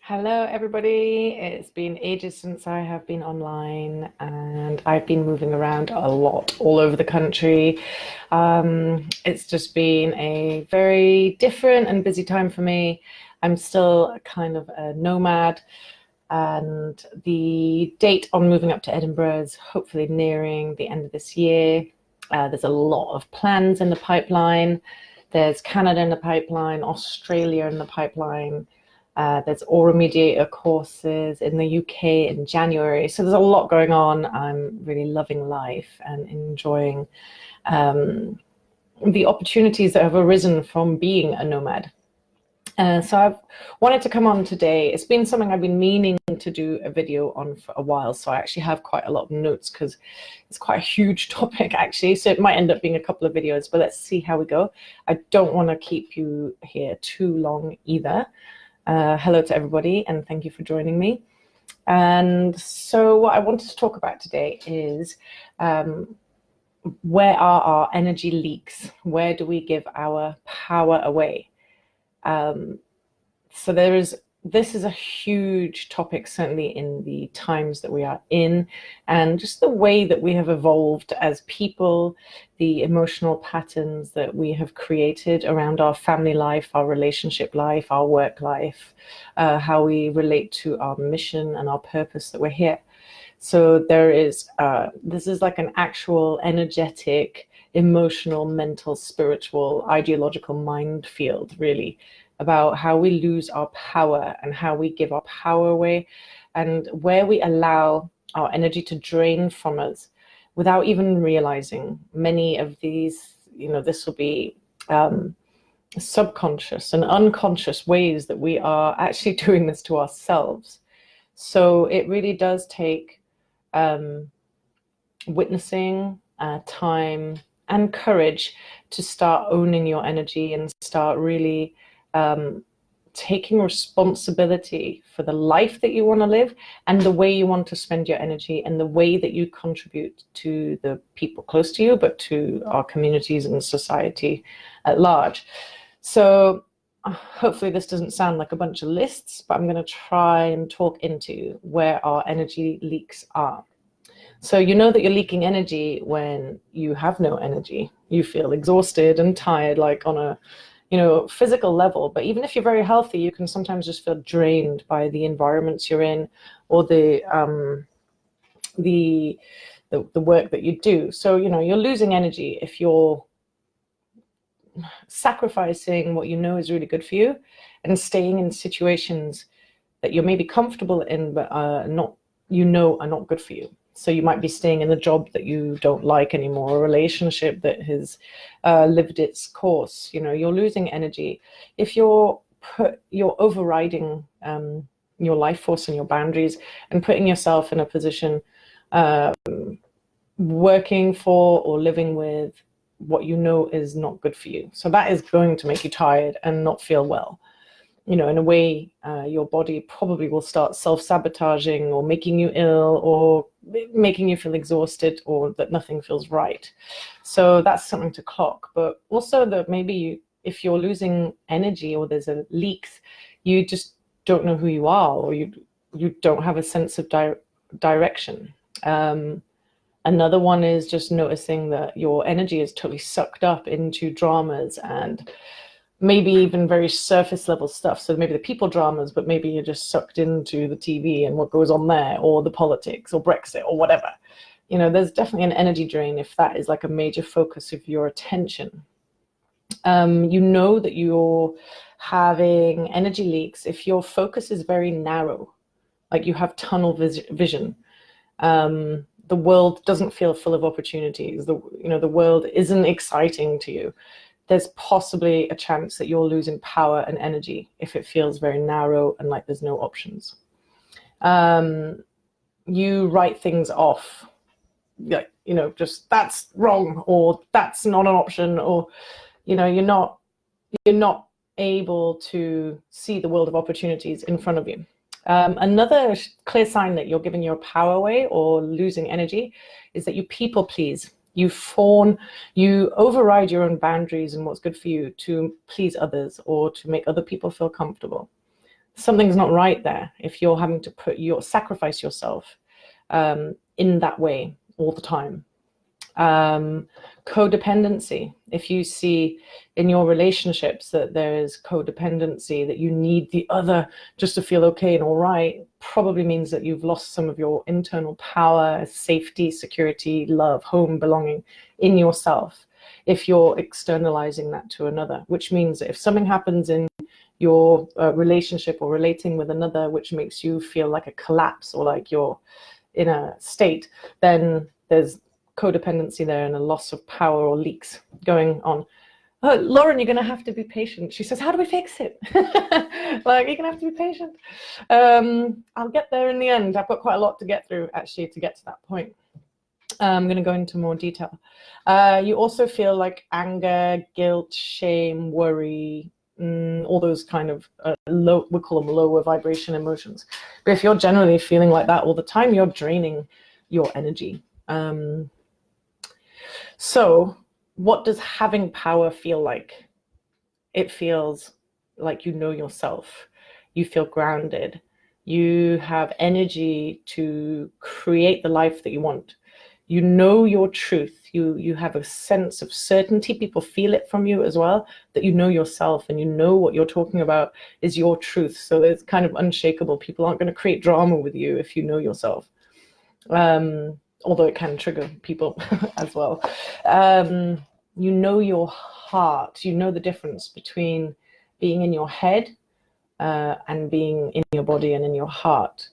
Hello, everybody. It's been ages since I have been online, and I've been moving around a lot all over the country. It's just been a very different and busy time for me. I'm still kind of a nomad, and the date on moving up to Edinburgh is hopefully nearing the end of this year. There's a lot of plans in the pipeline. There's Canada in the pipeline, Australia in the pipeline. There's Aura Mediator courses in the UK in January. So there's a lot going on. I'm really loving life and enjoying the opportunities that have arisen from being a nomad. So I've wanted to come on today. It's been something I've been meaning to do a video on for a while. So I actually have quite a lot of notes because it's quite a huge topic actually. So it might end up being a couple of videos, but let's see how we go. I don't want to keep you here too long either. Hello to everybody, and thank you for joining me. And so what I wanted to talk about today is where are our energy leaks? Where do we give our power away? So this is a huge topic, certainly in the times that we are in, and just the way that we have evolved as people, the emotional patterns that we have created around our family life, our relationship life, our work life, how we relate to our mission and our purpose that we're here. So this is like an actual energetic, emotional, mental, spiritual, ideological minefield, really, about how we lose our power and how we give our power away, and where we allow our energy to drain from us without even realizing. Many of these, this will be subconscious and unconscious ways that we are actually doing this to ourselves. So it really does take witnessing, time, and courage to start owning your energy and start really taking responsibility for the life that you want to live and the way you want to spend your energy and the way that you contribute to the people close to you, but to our communities and society at large. So hopefully this doesn't sound like a bunch of lists, but I'm going to try and talk into where our energy leaks are. So you know that you're leaking energy when you have no energy. You feel exhausted and tired, like on a physical level. But even if you're very healthy, you can sometimes just feel drained by the environments you're in, or the work that you do. So you're losing energy if you're sacrificing what you know is really good for you and staying in situations that you're maybe comfortable in, but are not good for you. So you might be staying in a job that you don't like anymore, a relationship that has lived its course. You're losing energy if you're overriding your life force and your boundaries and putting yourself in a position working for or living with what you know is not good for you. So that is going to make you tired and not feel well. In a way, your body probably will start self-sabotaging or making you ill or making you feel exhausted or that nothing feels right. So that's something to clock. But also that maybe if you're losing energy or there's a leaks, you just don't know who you are, or you don't have a sense of direction. Another one is just noticing that your energy is totally sucked up into dramas and maybe even very surface level stuff. So maybe the people dramas, but maybe you're just sucked into the TV and what goes on there, or the politics, or Brexit, or whatever. There's definitely an energy drain if that is like a major focus of your attention. That you're having energy leaks if your focus is very narrow, like you have tunnel vision. The world doesn't feel full of opportunities. The world isn't exciting to you. There's possibly a chance that you're losing power and energy if it feels very narrow and like there's no options. You write things off, like, just that's wrong, or that's not an option, or, you're not able to see the world of opportunities in front of you. Another clear sign that you're giving your power away or losing energy is that you people please. You override your own boundaries and what's good for you to please others or to make other people feel comfortable. something's not right there if you're having to sacrifice yourself in that way all the time. Codependency. If you see in your relationships that there is codependency, that you need the other just to feel okay and all right, probably means that you've lost some of your internal power, safety, security, love, home, belonging in yourself. If you're externalizing that to another, which means that if something happens in your relationship or relating with another, which makes you feel like a collapse or like you're in a state, then there's codependency there and a loss of power or leaks going on. Oh, Lauren, you're going to have to be patient. She says, how do we fix it? Like, you're going to have to be patient. I'll get there in the end. I've got quite a lot to get through, actually, to get to that point. I'm going to go into more detail. You also feel like anger, guilt, shame, worry, all those kind of low, we call them lower vibration emotions. But if you're generally feeling like that all the time, you're draining your energy. So what does having power feel like? It feels like you know yourself. You feel grounded. You have energy to create the life that you want. You know your truth. You have a sense of certainty. People feel it from you as well, that you know yourself and you know what you're talking about is your truth. So it's kind of unshakable. People aren't going to create drama with you if you know yourself. Although it can trigger people as well. You know your heart. You know the difference between being in your head and being in your body and in your heart.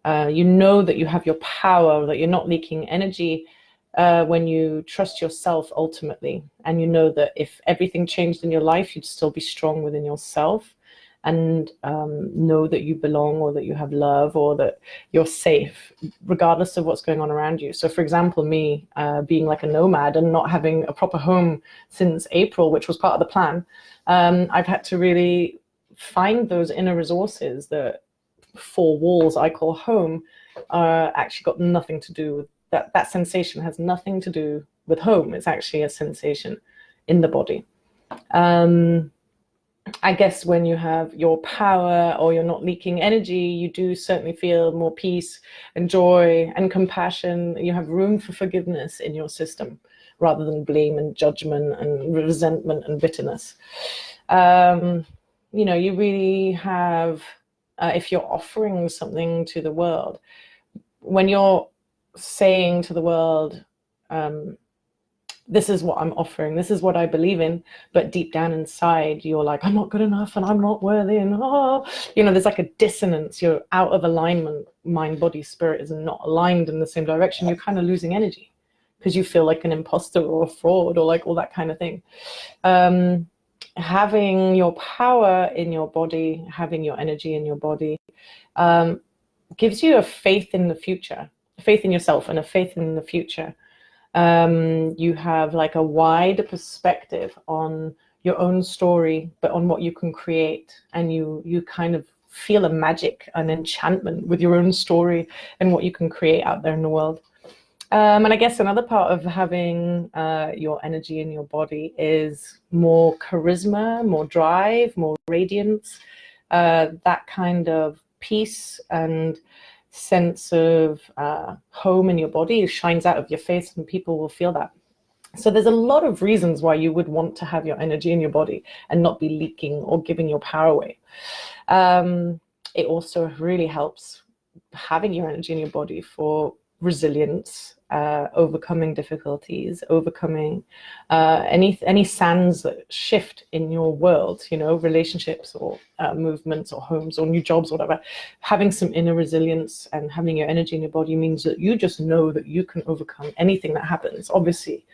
You know that you have your power, that you're not leaking energy when you trust yourself ultimately. And you know that if everything changed in your life, you'd still be strong within yourself and know that you belong or that you have love or that you're safe, regardless of what's going on around you. So for example, me being like a nomad and not having a proper home since April, which was part of the plan, I've had to really find those inner resources that four walls I call home actually got nothing to do with that. That sensation has nothing to do with home. It's actually a sensation in the body. I guess when you have your power or you're not leaking energy, you do certainly feel more peace and joy and compassion. You have room for forgiveness in your system rather than blame and judgment and resentment and bitterness. You know, you really have, if you're offering something to the world, when you're saying to the world, this is what I'm offering, this is what I believe in, but deep down inside you're like, I'm not good enough and I'm not worthy, and you know, there's like a dissonance. You're out of alignment. Mind, body, spirit is not aligned in the same direction. You're kind of losing energy because you feel like an imposter or a fraud or like all that kind of thing. Having your power in your body, having your energy in your body, gives you a faith in the future, a faith in yourself and a faith in the future. You have like a wide perspective on your own story, but on what you can create, and you kind of feel a magic, an enchantment with your own story and what you can create out there in the world. And I guess another part of having your energy in your body is more charisma, more drive, more radiance, that kind of peace and sense of home in your body shines out of your face, and people will feel that. So there's a lot of reasons why you would want to have your energy in your body and not be leaking or giving your power away. It also really helps having your energy in your body for resilience, overcoming difficulties, overcoming any sands that shift in your world, you know, relationships or movements or homes or new jobs or whatever. Having some inner resilience and having your energy in your body means that you just know that you can overcome anything that happens. Obviously,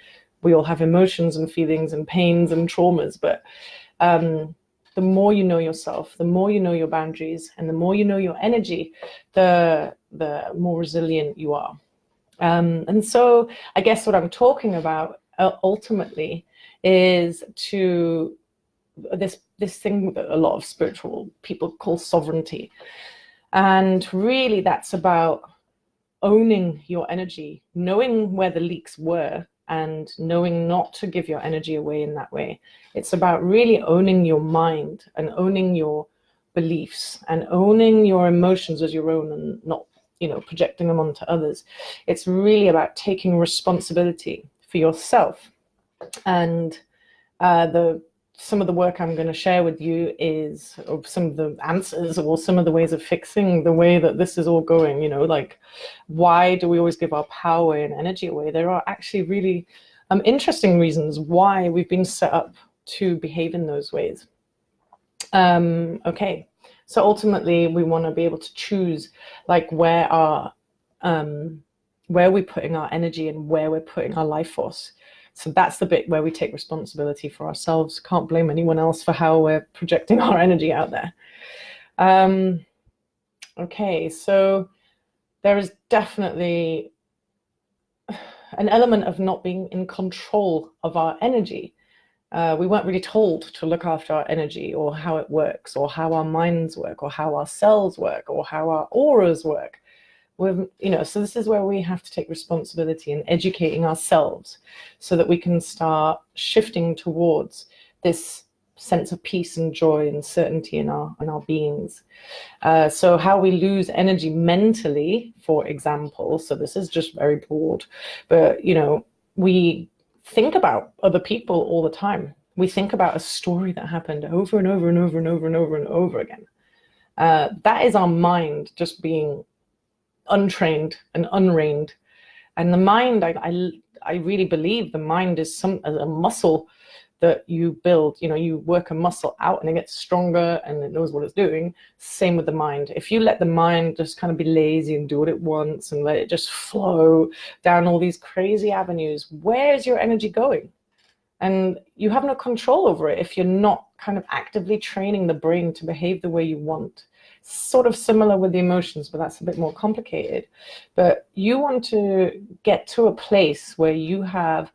we all have emotions and feelings and pains and traumas, but the more you know yourself, the more you know your boundaries, and the more you know your energy, the more resilient you are. And so I guess what I'm talking about ultimately is to this thing that a lot of spiritual people call sovereignty. And really that's about owning your energy, knowing where the leaks were and knowing not to give your energy away in that way. It's about really owning your mind and owning your beliefs and owning your emotions as your own and not, projecting them onto others. It's really about taking responsibility for yourself. And some of the work I'm going to share with you is some of the answers or some of the ways of fixing the way that this is all going. Like, why do we always give our power and energy away? There are actually really interesting reasons why we've been set up to behave in those ways. Okay, so ultimately we want to be able to choose like where we're putting our energy and where we're putting our life force. So that's the bit where we take responsibility for ourselves. Can't blame anyone else for how we're projecting our energy out there. Okay, so there is definitely an element of not being in control of our energy. We weren't really told to look after our energy or how it works or how our minds work or how our cells work or how our auras work. So this is where we have to take responsibility in educating ourselves so that we can start shifting towards this sense of peace and joy and certainty in our beings. So how we lose energy mentally, for example, so this is just very broad, but we think about other people all the time. We think about a story that happened over and over and over and over and over and over again. That is our mind just being untrained and unreined. And the mind, I really believe the mind is a muscle that you build. You work a muscle out and it gets stronger and it knows what it's doing. Same with the mind. If you let the mind just kind of be lazy and do what it wants and let it just flow down all these crazy avenues, where is your energy going? And you have no control over it if you're not kind of actively training the brain to behave the way you want. Sort of similar with the emotions, but that's a bit more complicated. But you want to get to a place where you have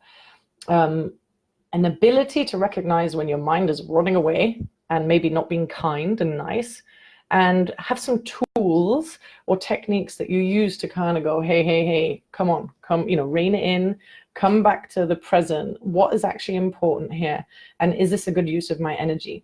an ability to recognize when your mind is running away and maybe not being kind and nice, and have some tools or techniques that you use to kind of go, hey, come on, rein it in, come back to the present. What is actually important here? And is this a good use of my energy?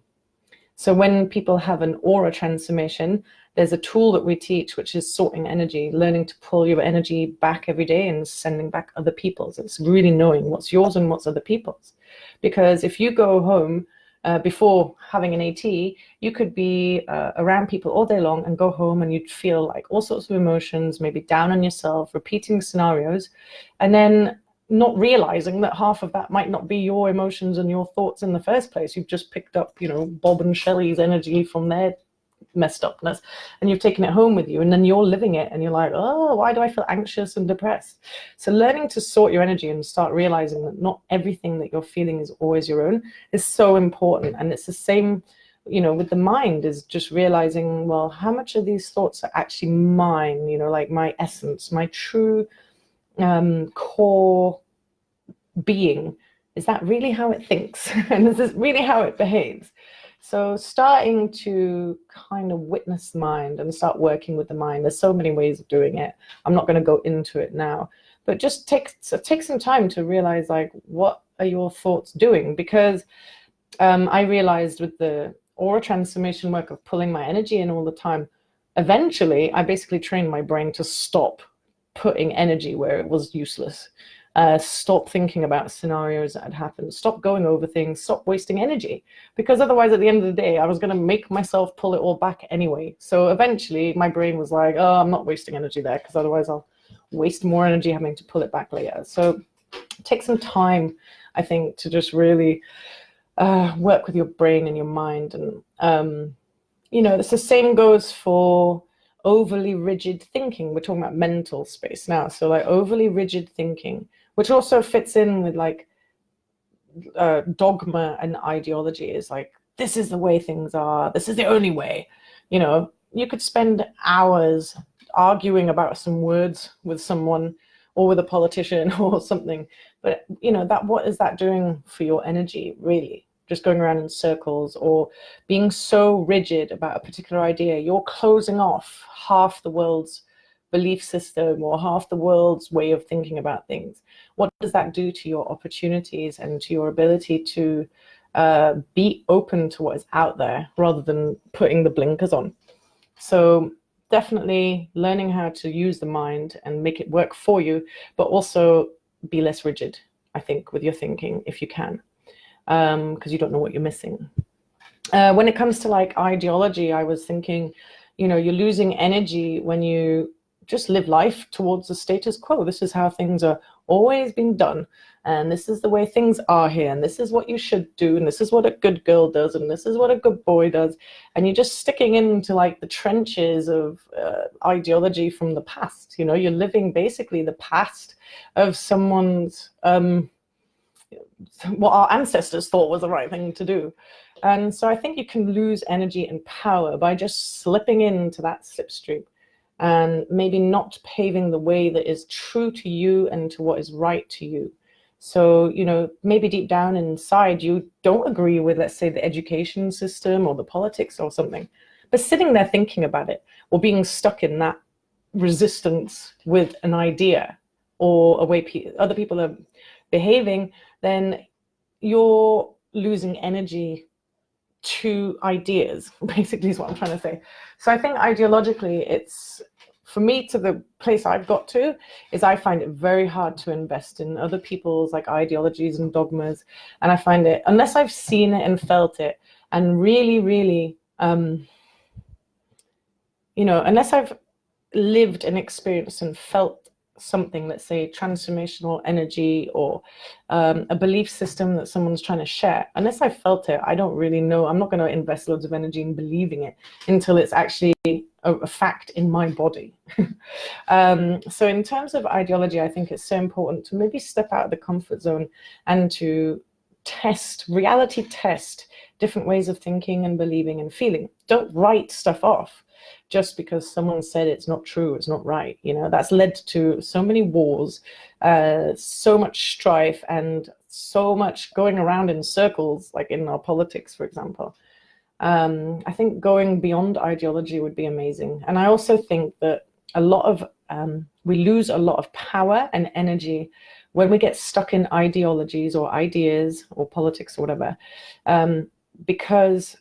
So when people have an aura transformation, there's a tool that we teach, which is sorting energy, learning to pull your energy back every day and sending back other people's. It's really knowing what's yours and what's other people's. Because if you go home before having an AT, you could be around people all day long and go home and you'd feel like all sorts of emotions, maybe down on yourself, repeating scenarios, and then not realizing that half of that might not be your emotions and your thoughts in the first place. You've just picked up, Bob and Shelley's energy from their messed upness and you've taken it home with you, and then you're living it and you're like, oh, why do I feel anxious and depressed? So learning to sort your energy and start realizing that not everything that you're feeling is always your own is so important. And it's the same, with the mind, is just realizing, well, how much of these thoughts are actually mine, like my essence, my true core being. Is that really how it thinks? And is this really how it behaves? So starting to kind of witness the mind and start working with the mind. There's so many ways of doing it. I'm not going to go into it now, but just take some time to realize, like, what are your thoughts doing? Because I realized with the aura transformation work of pulling my energy in all the time, eventually I basically trained my brain to stop putting energy where it was useless. Stop thinking about scenarios that had happened, stop going over things, stop wasting energy, because otherwise at the end of the day I was going to make myself pull it all back anyway. So eventually my brain was like, oh, I'm not wasting energy there, because otherwise I'll waste more energy having to pull it back later. So take some time, I think, to just really work with your brain and your mind. And it's the same goes for overly rigid thinking. We're talking about mental space now. So like overly rigid thinking, which also fits in with like dogma and ideology, is like, this is the way things are, this is the only way. You could spend hours arguing about some words with someone or with a politician or something, but what is that doing for your energy, really? Just going around in circles or being so rigid about a particular idea, you're closing off half the world's belief system or half the world's way of thinking about things. What does that do to your opportunities and to your ability to be open to what is out there rather than putting the blinkers on. So definitely learning how to use the mind and make it work for you, but also be less rigid, I think, with your thinking if you can, because you don't know what you're missing. When it comes to like ideology, I was thinking, you're losing energy when you just live life towards the status quo. This is how things are always been done. And this is the way things are here. And this is what you should do. And this is what a good girl does. And this is what a good boy does. And you're just sticking into like the trenches of ideology from the past. You're living basically the past of someone's, what our ancestors thought was the right thing to do. And so I think you can lose energy and power by just slipping into that slipstream and maybe not paving the way that is true to you and to what is right to you. So, maybe deep down inside, you don't agree with, let's say, the education system or the politics or something, but sitting there thinking about it or being stuck in that resistance with an idea or a way other people are behaving, then you're losing energy to ideas, basically is what I'm trying to say. So I think ideologically, it's, for me, to the place I've got to, is I find it very hard to invest in other people's like ideologies and dogmas. And I find it, unless I've seen it and felt it and really, really, unless I've lived and experienced and felt something, let's say transformational energy or a belief system that someone's trying to share, unless I felt it, I don't really know. I'm not going to invest loads of energy in believing it until it's actually a fact in my body. So in terms of ideology, I think it's so important to maybe step out of the comfort zone and to reality test different ways of thinking and believing and feeling. Don't write stuff off just because someone said it's not true, it's not right. That's led to so many wars, so much strife, and so much going around in circles, like in our politics, for example. I think going beyond ideology would be amazing. And I also think that we lose a lot of power and energy when we get stuck in ideologies or ideas or politics or whatever, because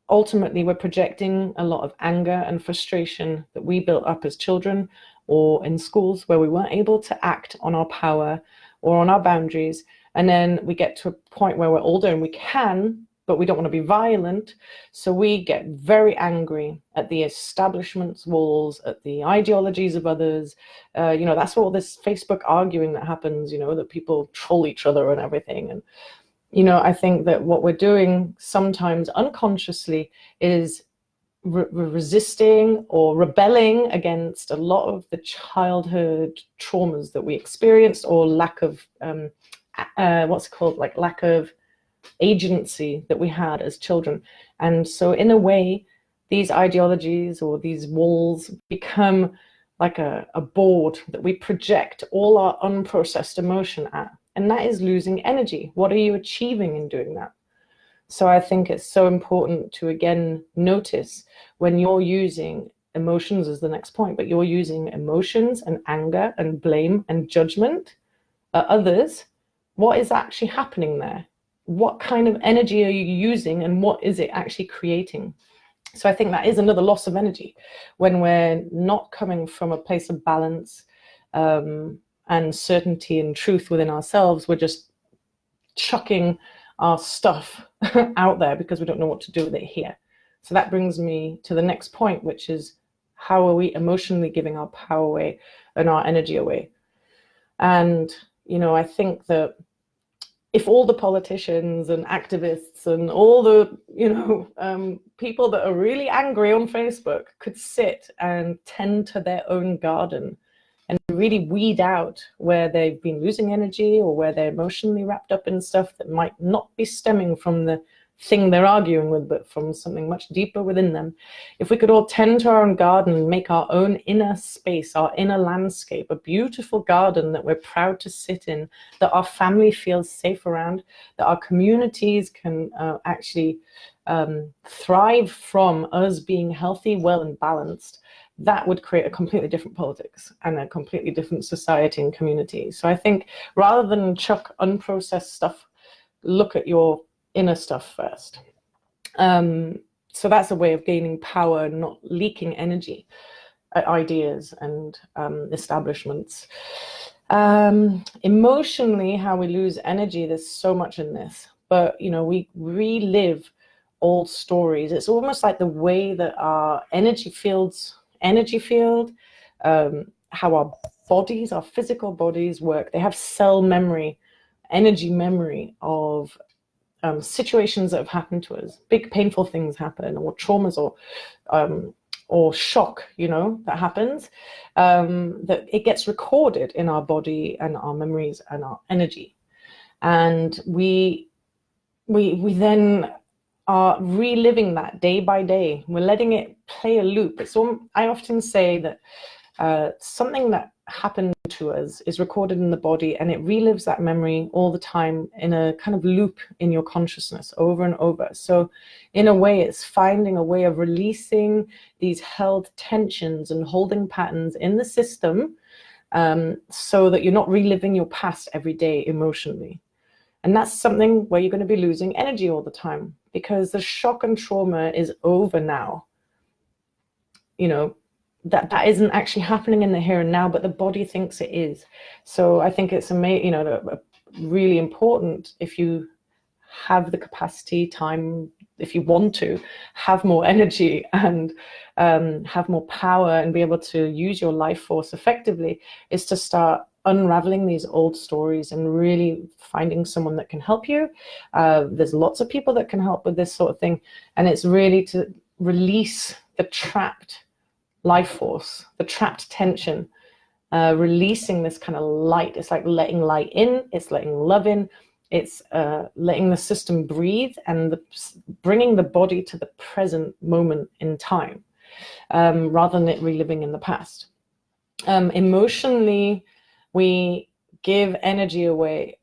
ultimately we're projecting a lot of anger and frustration that we built up as children or in schools where we weren't able to act on our power or on our boundaries. And then we get to a point where we're older and we can, but we don't want to be violent. So we get very angry at the establishment's walls, at the ideologies of others. That's all this Facebook arguing that happens, that people troll each other and everything. And I think that what we're doing sometimes unconsciously is resisting or rebelling against a lot of the childhood traumas that we experienced, or lack of, lack of agency that we had as children. And so in a way, these ideologies or these walls become like a board that we project all our unprocessed emotion at. And that is losing energy. What are you achieving in doing that? So I think it's so important to, again, notice when you're using emotions as the next point, but you're using emotions and anger and blame and judgment at others, what is actually happening there? What kind of energy are you using and what is it actually creating? So I think that is another loss of energy when we're not coming from a place of balance, and certainty and truth within ourselves. We're just chucking our stuff out there because we don't know what to do with it here. So that brings me to the next point, which is, how are we emotionally giving our power away and our energy away? And, I think that if all the politicians and activists and all the, people that are really angry on Facebook could sit and tend to their own garden and really weed out where they've been losing energy or where they're emotionally wrapped up in stuff that might not be stemming from the thing they're arguing with, but from something much deeper within them. If we could all tend to our own garden and make our own inner space, our inner landscape, a beautiful garden that we're proud to sit in, that our family feels safe around, that our communities can actually thrive from us being healthy, well, and balanced, that would create a completely different politics and a completely different society and community. So I think rather than chuck unprocessed stuff, look at your inner stuff first. So that's a way of gaining power, not leaking energy at ideas and establishments. Emotionally, how we lose energy, there's so much in this, but we relive old stories. It's almost like the way that our energy field, how our bodies, our physical bodies work. They have cell memory, energy memory of situations that have happened to us. Big painful things happen, or traumas, or shock, that happens, that it gets recorded in our body and our memories and our energy. And we then are reliving that day by day. We're letting it play a loop. I often say that something that happened to us is recorded in the body, and it relives that memory all the time in a kind of loop in your consciousness over and over. So in a way, it's finding a way of releasing these held tensions and holding patterns in the system, so that you're not reliving your past every day emotionally. And that's something where you're going to be losing energy all the time, because the shock and trauma is over now. That isn't actually happening in the here and now, but the body thinks it is. So I think it's really important, if you have the capacity, time, if you want to have more energy and have more power and be able to use your life force effectively, is to start unraveling these old stories and really finding someone that can help you. There's lots of people that can help with this sort of thing, and it's really to release the trapped life force, the trapped tension, releasing this kind of light. It's like letting light in, it's letting love in, it's letting the system breathe, and bringing the body to the present moment in time, rather than it reliving in the past. Emotionally, we give energy away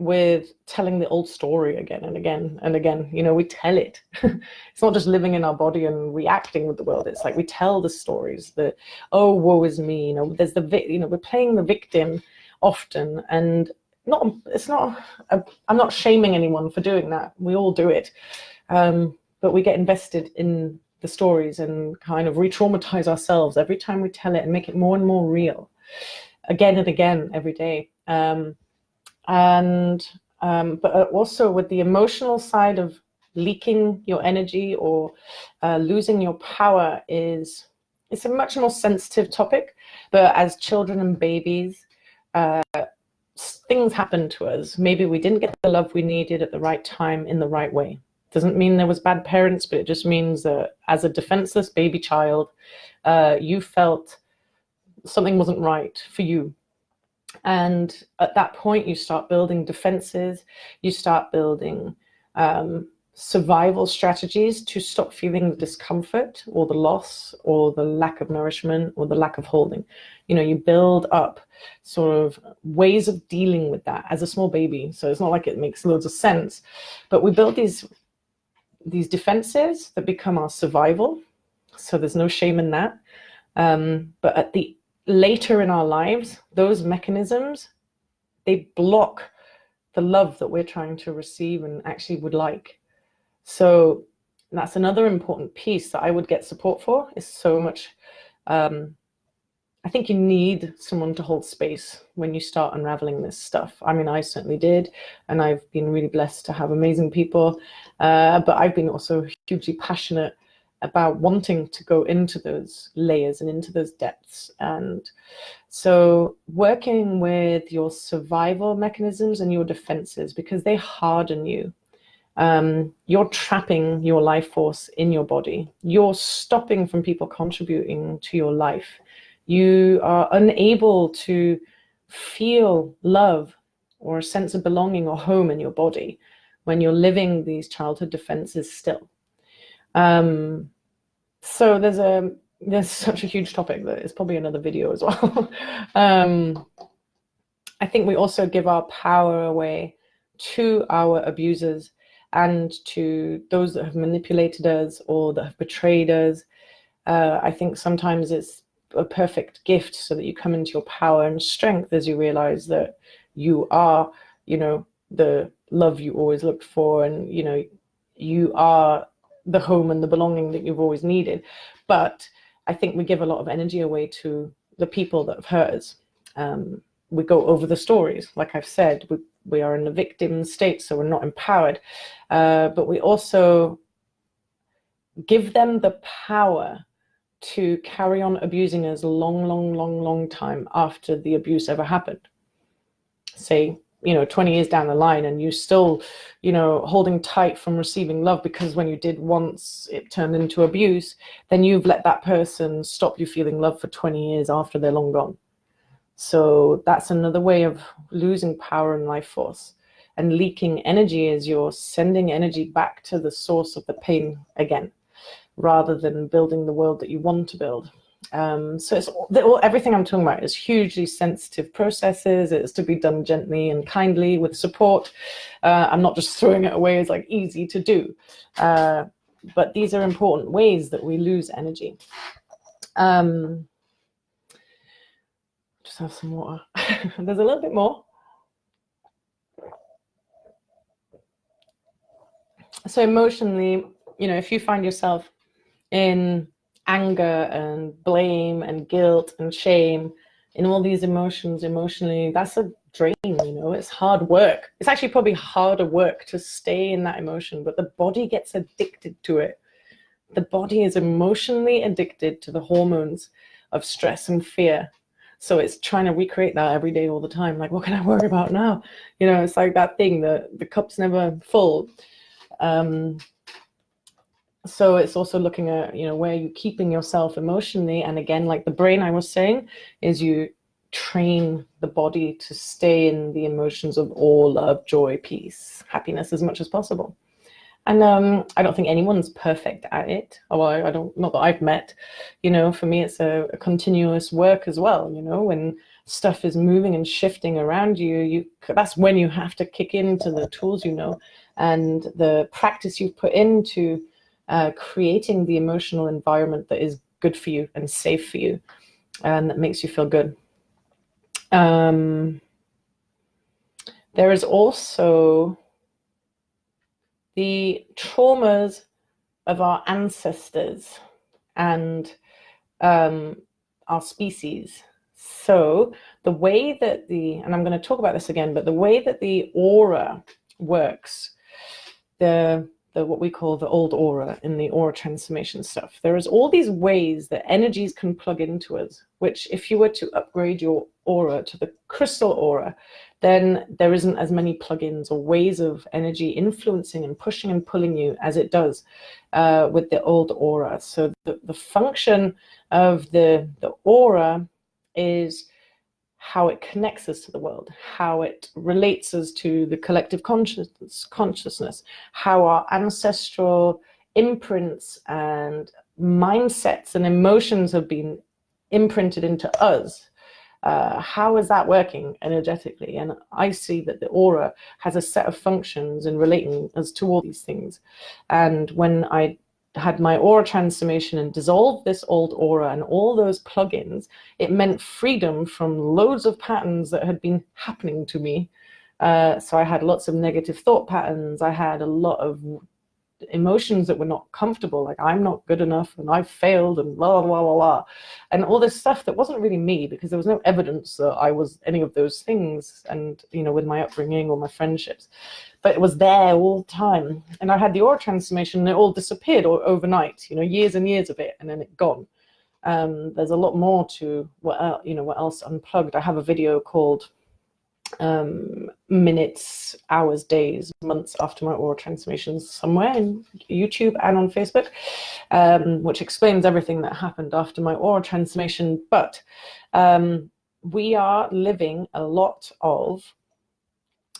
with telling the old story again and again and again. We tell it. It's not just living in our body and reacting with the world. It's like we tell the stories that, oh, woe is me. There's we're playing the victim often, and I'm not shaming anyone for doing that. We all do it, but we get invested in the stories and kind of re-traumatize ourselves every time we tell it, and make it more and more real, again and again every day. But also with the emotional side of leaking your energy or losing your power, it's a much more sensitive topic. But as children and babies, things happen to us. Maybe we didn't get the love we needed at the right time in the right way. Doesn't mean there was bad parents, but it just means that as a defenseless baby child, you felt something wasn't right for you. And at that point, you start building defenses, you start building survival strategies to stop feeling the discomfort or the loss or the lack of nourishment or the lack of holding. You build up sort of ways of dealing with that as a small baby. So it's not like it makes loads of sense, but we build these defenses that become our survival. So there's no shame in that. But later in our lives, those mechanisms, they block the love that we're trying to receive and actually would like. So that's another important piece that I would get support for. Is so much, I think you need someone to hold space when you start unraveling this stuff. I mean, I certainly did, and I've been really blessed to have amazing people, but I've been also hugely passionate about wanting to go into those layers and into those depths. And so working with your survival mechanisms and your defenses, because they harden you. You're trapping your life force in your body. You're stopping from people contributing to your life. You are unable to feel love or a sense of belonging or home in your body when you're living these childhood defenses still. So there's such a huge topic that it's probably another video as well. I think we also give our power away to our abusers and to those that have manipulated us or that have betrayed us. I think sometimes it's a perfect gift so that you come into your power and strength as you realize that you are, the love you always looked for, and you are the home and the belonging that you've always needed. But I think we give a lot of energy away to the people that have hurt us. We go over the stories, like I've said. We are in a victim state, so we're not empowered. But we also give them the power to carry on abusing us long time after the abuse ever happened. Say, 20 years down the line, and you still, holding tight from receiving love because when you did once, it turned into abuse, then you've let that person stop you feeling love for 20 years after they're long gone. So that's another way of losing power and life force. And leaking energy is you're sending energy back to the source of the pain again, rather than building the world that you want to build. So everything I'm talking about is hugely sensitive processes. It's to be done gently and kindly with support. I'm not just throwing it away as like easy to do. But these are important ways that we lose energy. Just have some water. There's a little bit more. So emotionally, if you find yourself in anger and blame and guilt and shame, in all these emotions emotionally, that's a drain. It's hard work. It's actually probably harder work to stay in that emotion, but the body gets addicted to it. The body is emotionally addicted to the hormones of stress and fear. So it's trying to recreate that every day, all the time. Like, what can I worry about now? It's like that thing, the cup's never full. So it's also looking at, where you're keeping yourself emotionally. And again, like the brain I was saying, is you train the body to stay in the emotions of awe, love, joy, peace, happiness as much as possible. And I don't think anyone's perfect at it. Although not that I've met. For me, it's a continuous work as well. When stuff is moving and shifting around you, that's when you have to kick into the tools, and the practice you've put into creating the emotional environment that is good for you and safe for you, and that makes you feel good. There is also the traumas of our ancestors and our species. So the way that and I'm going to talk about this again, but the way that the aura works, what we call the old aura in the aura transformation stuff, there is all these ways that energies can plug into us, which if you were to upgrade your aura to the crystal aura, then there isn't as many plugins or ways of energy influencing and pushing and pulling you as it does with the old aura. So the function of the aura is how it connects us to the world, how it relates us to the collective consciousness, how our ancestral imprints and mindsets and emotions have been imprinted into us. How is that working energetically? And I see that the aura has a set of functions in relating us to all these things. And when I had my aura transformation and dissolved this old aura and all those plugins, it meant freedom from loads of patterns that had been happening to me. So I had lots of negative thought patterns. I had a lot of emotions that were not comfortable, like I'm not good enough and I've failed and blah, blah, blah, blah. And all this stuff that wasn't really me, because there was no evidence that I was any of those things, and, with my upbringing or my friendships. But it was there all the time. And I had the aura transformation and it all disappeared overnight, years and years of it, and then it gone. There's a lot more to what else unplugged. I have a video called minutes, hours, days, months after my aura transformations somewhere in YouTube and on Facebook, which explains everything that happened after my aura transformation. But we are living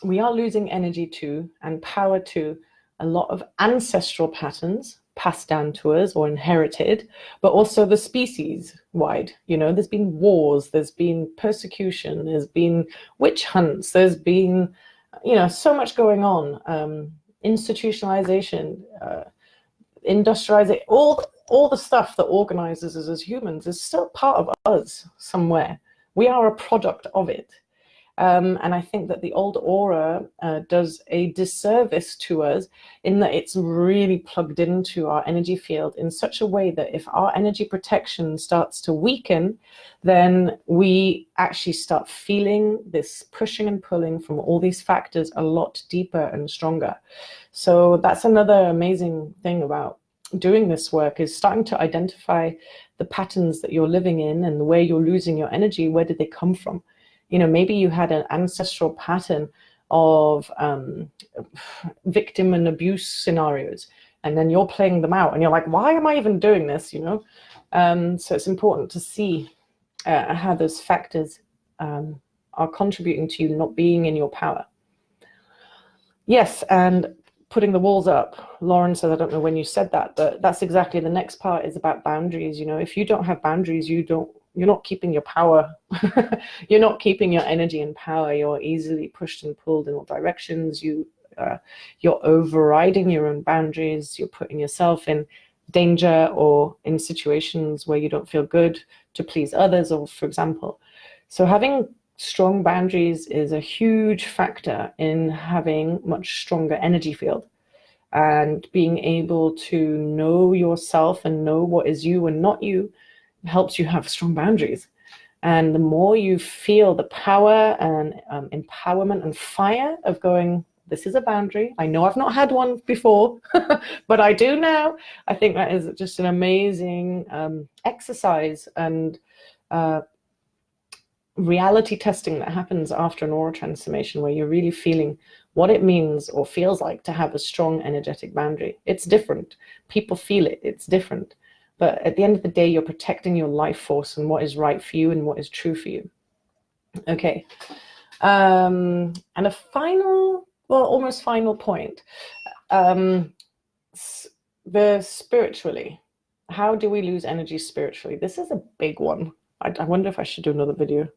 we are losing energy to and power to a lot of ancestral patterns passed down to us or inherited, but also the species wide. There's been wars, there's been persecution, there's been witch hunts, there's been, so much going on. Institutionalization, industrialization, all the stuff that organizes us as humans is still part of us somewhere. We are a product of it. And I think that the old aura does a disservice to us in that it's really plugged into our energy field in such a way that if our energy protection starts to weaken, then we actually start feeling this pushing and pulling from all these factors a lot deeper and stronger. So that's another amazing thing about doing this work, is starting to identify the patterns that you're living in and where you're losing your energy. Where did they come from? You know, maybe you had an ancestral pattern of victim and abuse scenarios, and then you're playing them out and you're like, why am I even doing this? You know, so it's important to see how those factors are contributing to you not being in your power. Yes, and putting the walls up. Lauren says, I don't know when you said that, but that's exactly the next part, is about boundaries. You know, if you don't have boundaries, you're not keeping your power. You're not keeping your energy and power. You're easily pushed and pulled in all directions. You're overriding your own boundaries. You're putting yourself in danger or in situations where you don't feel good to please others, or for example. So having strong boundaries is a huge factor in having much stronger energy field, and being able to know yourself and know what is you and not you helps you have strong boundaries. And the more you feel the power and empowerment and fire of going, this is a boundary. I know I've not had one before, but I do now. I think that is just an amazing exercise and reality testing that happens after an aura transformation, where you're really feeling what it means or feels like to have a strong energetic boundary. It's different. People feel it. It's different. But at the end of the day, you're protecting your life force and what is right for you and what is true for you. Okay. And a final, well, almost final point. The spiritually. How do we lose energy spiritually? This is a big one. I wonder if I should do another video.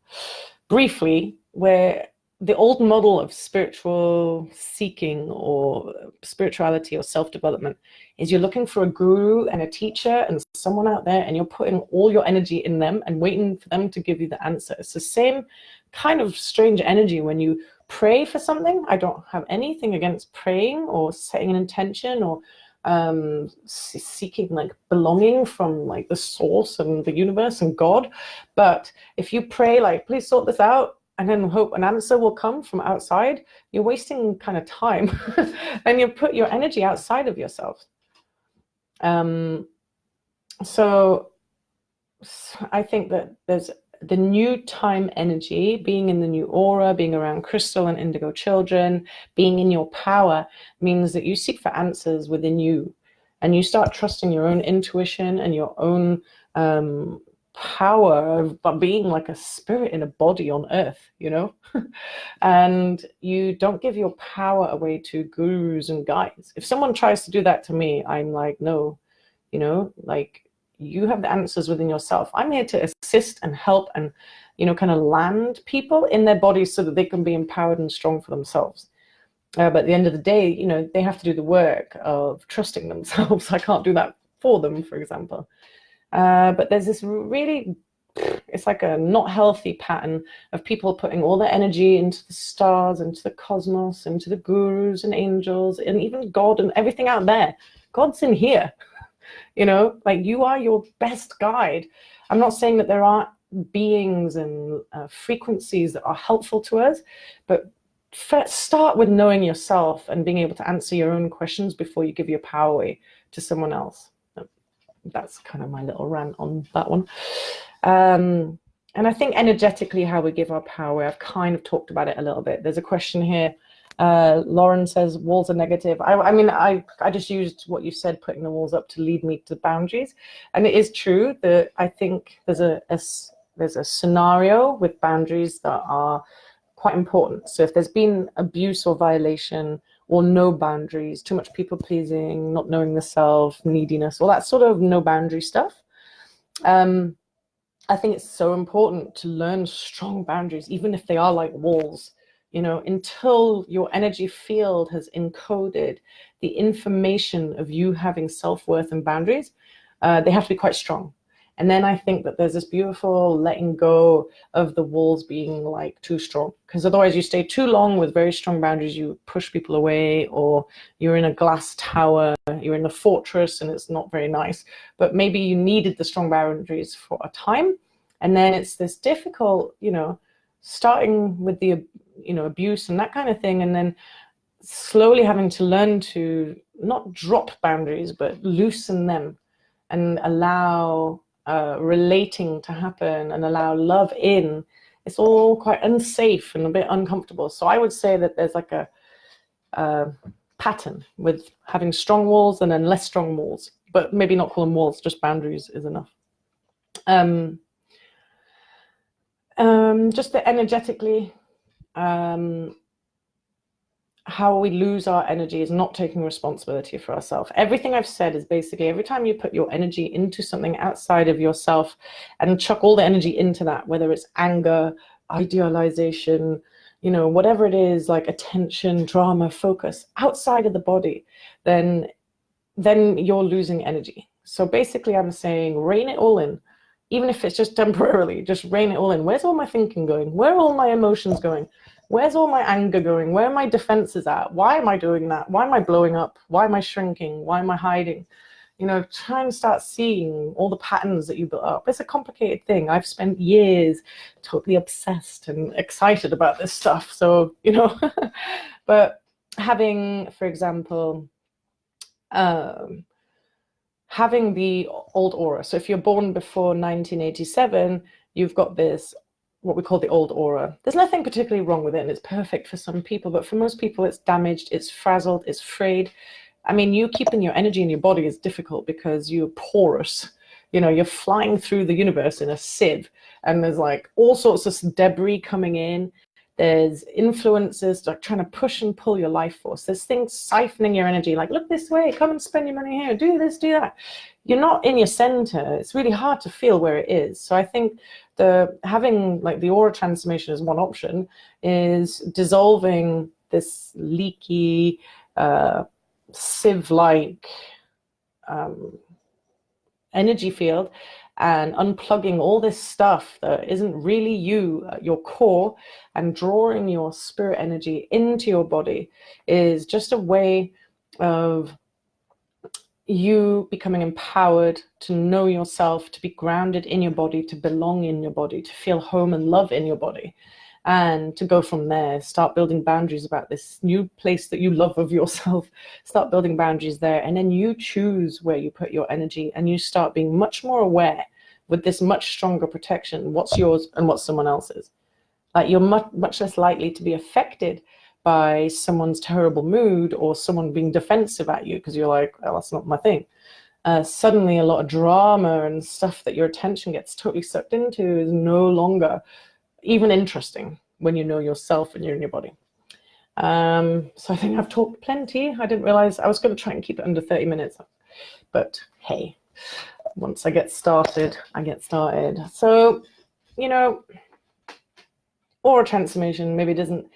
Briefly, where the old model of spiritual seeking or spirituality or self-development is you're looking for a guru and a teacher and someone out there, and you're putting all your energy in them and waiting for them to give you the answer. It's the same kind of strange energy when you pray for something. I don't have anything against praying or setting an intention or seeking like belonging from like the source and the universe and God. But if you pray like, please sort this out, and then hope an answer will come from outside, you're wasting kind of time and you put your energy outside of yourself. So I think that there's the new time energy, being in the new aura, being around crystal and indigo children, being in your power, means that you seek for answers within you, and you start trusting your own intuition and your own power of being like a spirit in a body on earth, you know. And you don't give your power away to gurus and guides. If someone tries to do that to me, I'm like, no, you know, like, you have the answers within yourself. I'm here to assist and help and, you know, kind of land people in their bodies so that they can be empowered and strong for themselves. But at the end of the day, you know, they have to do the work of trusting themselves. I can't do that for them, for example. But there's this really, it's like a not healthy pattern of people putting all their energy into the stars, into the cosmos, into the gurus and angels, and even God and everything out there. God's in here. You know, like, you are your best guide. I'm not saying that there aren't beings and frequencies that are helpful to us, but first start with knowing yourself and being able to answer your own questions before you give your power away to someone else. That's kind of my little rant on that one. And I think energetically how we give our power, I've kind of talked about it a little bit. There's a question here. Lauren says walls are negative. I mean, I just used what you said, putting the walls up, to lead me to boundaries. And it is true that I think there's a scenario with boundaries that are quite important. So if there's been abuse or violation or no boundaries, too much people pleasing, not knowing the self, neediness, all that sort of no boundary stuff, I think it's so important to learn strong boundaries, even if they are like walls. You know, until your energy field has encoded the information of you having self-worth and boundaries, they have to be quite strong. And then I think that there's this beautiful letting go of the walls being like too strong, because otherwise you stay too long with very strong boundaries, you push people away, or you're in a glass tower, you're in a fortress, and it's not very nice. But maybe you needed the strong boundaries for a time, and then it's this difficult, starting with the abuse and that kind of thing, and then slowly having to learn to not drop boundaries but loosen them and allow relating to happen and allow love in. It's all quite unsafe and a bit uncomfortable. So I would say that there's like a pattern with having strong walls and then less strong walls, but maybe not call them walls, just boundaries is enough. Just the energetically, how we lose our energy is not taking responsibility for ourselves. Everything I've said is basically every time you put your energy into something outside of yourself and chuck all the energy into that, whether it's anger, idealization, whatever it is, like attention, drama, focus, outside of the body, then you're losing energy. So basically I'm saying rein it all in, even if it's just temporarily, just rein it all in. Where's all my thinking going? Where are all my emotions going? Where's all my anger going? Where are my defenses at? Why am I doing that? Why am I blowing up? Why am I shrinking? Why am I hiding? Try and start seeing all the patterns that you built up. It's a complicated thing. I've spent years totally obsessed and excited about this stuff. So, but having, for example, having the old aura. So if you're born before 1987, you've got this, what we call the old aura. There's nothing particularly wrong with it, and it's perfect for some people, but for most people it's damaged, it's frazzled, it's frayed. I mean, you keeping your energy in your body is difficult because you're porous. You're flying through the universe in a sieve, and there's like all sorts of debris coming in. There's influences like trying to push and pull your life force. There's things siphoning your energy, like, look this way, come and spend your money here, do this, do that. You're not in your center. It's really hard to feel where it is. So I think having like the aura transformation as one option is dissolving this leaky, sieve-like energy field and unplugging all this stuff that isn't really you, your core, and drawing your spirit energy into your body is just a way of you becoming empowered to know yourself, to be grounded in your body, to belong in your body, to feel home and love in your body, and to go from there, start building boundaries about this new place that you love of yourself, start building boundaries there, and then you choose where you put your energy, and you start being much more aware with this much stronger protection, what's yours and what's someone else's. Like, you're much less likely to be affected by someone's terrible mood or someone being defensive at you because you're like, well, that's not my thing. Suddenly a lot of drama and stuff that your attention gets totally sucked into is no longer even interesting when you know yourself and you're in your body. So I think I've talked plenty. I didn't realize I was going to try and keep it under 30 minutes, but hey, once I get started, I get started. So, aura transformation maybe doesn't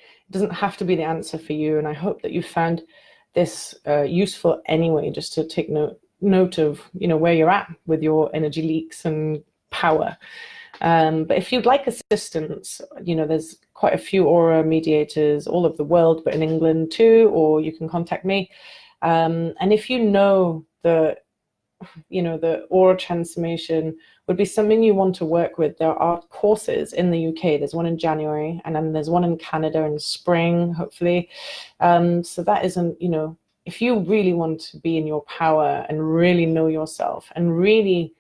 have to be the answer for you, and I hope that you found this useful anyway, just to take note of where you're at with your energy leaks and power. But if you'd like assistance, there's quite a few aura mediators all over the world, but in England too, or you can contact me. And if the aura transformation would be something you want to work with, there are courses in the UK. There's one in January, and then there's one in Canada in spring, hopefully. So that isn't, if you really want to be in your power and really know yourself and really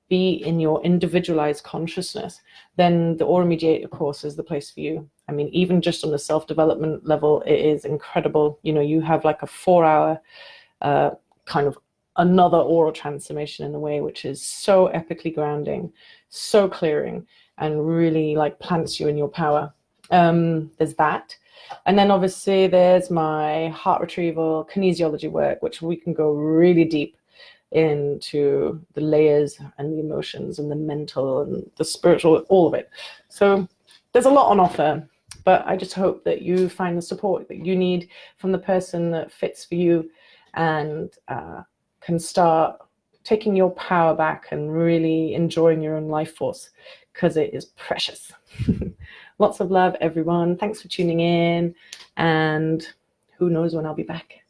be in your individualized consciousness, then the Aura Mediator course is the place for you. I mean, even just on the self-development level, it is incredible. You have like a 4-hour kind of another aura transformation in a way, which is so epically grounding, so clearing, and really like plants you in your power. There's that. And then obviously there's my heart retrieval kinesiology work, which we can go really deep into the layers and the emotions and the mental and the spiritual, all of it. So there's a lot on offer, but I just hope that you find the support that you need from the person that fits for you, and can start taking your power back and really enjoying your own life force, because it is precious. Lots of love, everyone. Thanks for tuning in, and who knows when I'll be back.